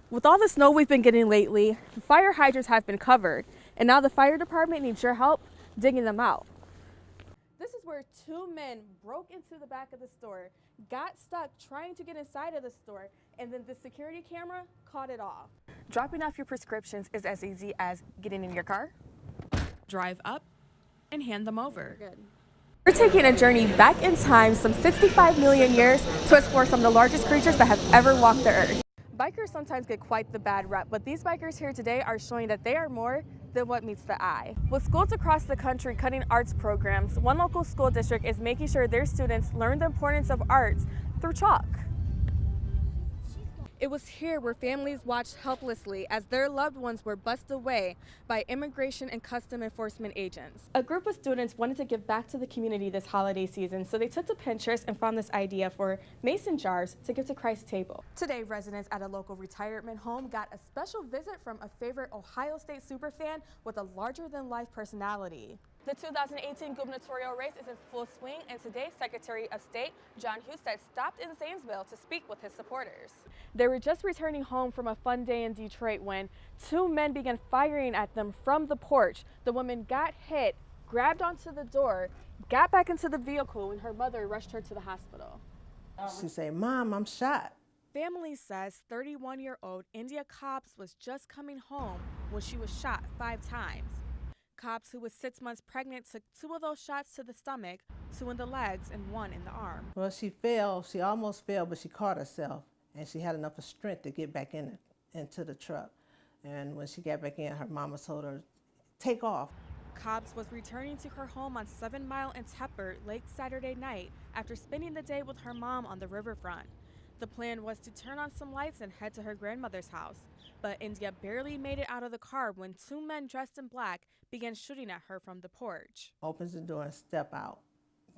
With all the snow we've been getting lately, fire hydrants have been covered, and now the fire department needs your help digging them out. This is where two men broke into the back of the store, got stuck trying to get inside of the store, and then the security camera caught it all. Dropping off your prescriptions is as easy as getting in your car, drive up, and hand them over. Good. We're taking a journey back in time some 65 million years to explore some of the largest creatures that have ever walked the earth. Bikers sometimes get quite the bad rep, but these bikers here today are showing that they are more than what meets the eye. With schools across the country cutting arts programs, one local school district is making sure their students learn the importance of arts through chalk. It was here where families watched helplessly as their loved ones were bussed away by immigration and custom enforcement agents. A group of students wanted to give back to the community this holiday season, so they took to Pinterest and found this idea for mason jars to give to Christ's table. Today, residents at a local retirement home got a special visit from a favorite Ohio State superfan with a larger-than-life personality. The 2018 gubernatorial race is in full swing, and today Secretary of State John Husted stopped in Zanesville to speak with his supporters. They were just returning home from a fun day in Detroit when two men began firing at them from the porch. The woman got hit, grabbed onto the door, got back into the vehicle, and her mother rushed her to the hospital. She said, "Mom, I'm shot." Family says 31-year-old India Cobbs was just coming home when she was shot 5 times. Cobbs, who was 6 months pregnant, took 2 of those shots to the stomach, 2 in the legs, and 1 in the arm. Well, she fell. She almost fell, but she caught herself, and she had enough of strength to get back into the truck. And when she got back in, her mama told her, "Take off." Cobbs was returning to her home on 7 Mile and Tepper late Saturday night after spending the day with her mom on the riverfront. The plan was to turn on some lights and head to her grandmother's house. But India barely made it out of the car when 2 men dressed in black began shooting at her from the porch. Opens the door and step out,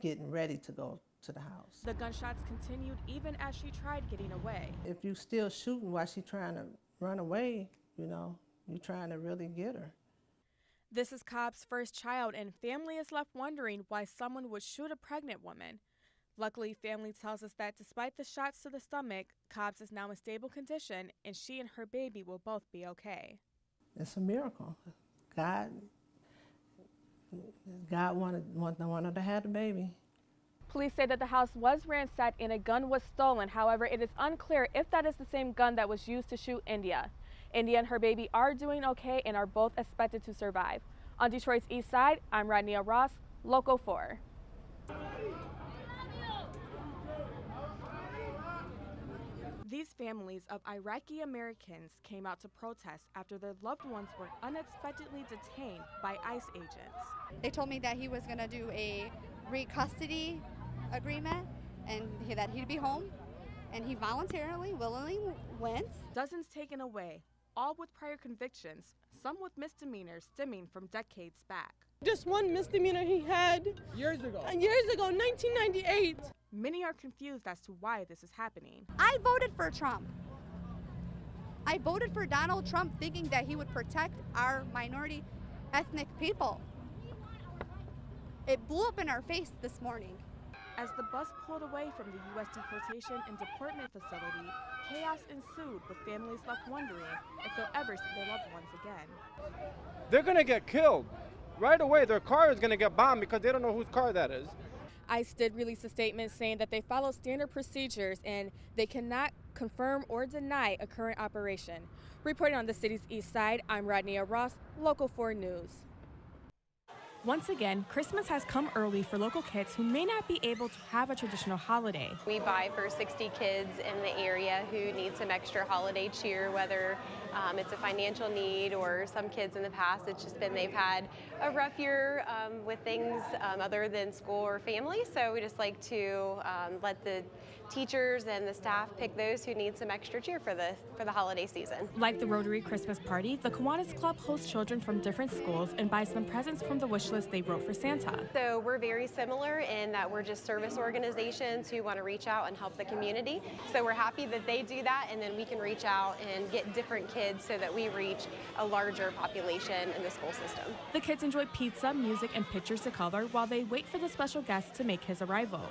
getting ready to go to the house. The gunshots continued even as she tried getting away. If you still shooting while she trying to run away, you're trying to really get her. This is Cobb's first child, and family is left wondering why someone would shoot a pregnant woman. Luckily, family tells us that despite the shots to the stomach, Cobbs is now in stable condition, and she and her baby will both be okay. It's a miracle. God wanted her to have the baby. Police say that the house was ransacked and a gun was stolen. However, it is unclear if that is the same gun that was used to shoot India. India and her baby are doing okay and are both expected to survive. On Detroit's east side, I'm Rodneya Ross, Local 4. These families of Iraqi Americans came out to protest after their loved ones were unexpectedly detained by ICE agents. They told me that he was going to do a re-custody agreement and that he'd be home, and he voluntarily, willingly went. Dozens taken away, all with prior convictions, some with misdemeanors stemming from decades back. Just one misdemeanor he had years ago, 1998. Many are confused as to why this is happening. I voted for Trump. I voted for Donald Trump thinking that he would protect our minority ethnic people. It blew up in our face this morning. As the bus pulled away from the U.S. deportation and deportment facility, chaos ensued with families left wondering if they'll ever see their loved ones again. They're going to get killed. Right away, their car is going to get bombed because they don't know whose car that is. ICE did release a statement saying that they follow standard procedures and they cannot confirm or deny a current operation. Reporting on the city's east side, I'm Rodneya Ross, Local 4 News. Once again, Christmas has come early for local kids who may not be able to have a traditional holiday. We buy for 60 kids in the area who need some extra holiday cheer, whether it's a financial need or some kids in the past, it's just been they've had a rough year with things other than school or family. So we just like to let the teachers and the staff pick those who need some extra cheer for the holiday season. Like the Rotary Christmas Party, the Kiwanis Club hosts children from different schools and buys them presents from the wish list they wrote for Santa. So we're very similar in that we're just service organizations who want to reach out and help the community. So we're happy that they do that, and then we can reach out and get different kids so that we reach a larger population in the school system. The kids enjoy pizza, music, and pictures to color while they wait for the special guest to make his arrival.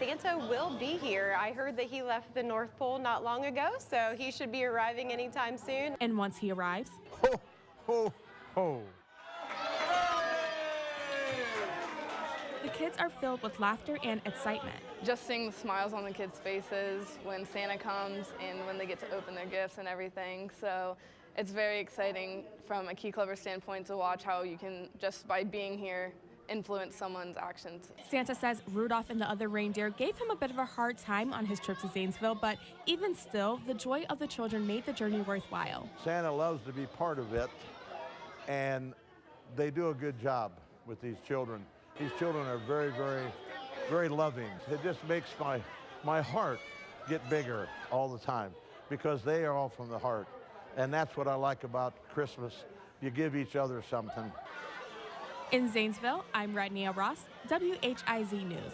Santa will be here. I heard that he left the North Pole not long ago, so he should be arriving anytime soon. And once he arrives, Ho, ho, ho. the kids are filled with laughter and excitement. Just seeing the smiles on the kids' faces when Santa comes and when they get to open their gifts and everything. So it's very exciting from a Key Clover standpoint to watch how you can, just by being here, influence someone's actions. Santa says Rudolph and the other reindeer gave him a bit of a hard time on his trip to Zanesville, but even still, the joy of the children made the journey worthwhile. Santa loves to be part of it, and they do a good job with these children. These children are very, very, very loving. It just makes my heart get bigger all the time because they are all from the heart. And that's what I like about Christmas. You give each other something. In Zanesville, I'm Rodneya Ross, WHIZ News.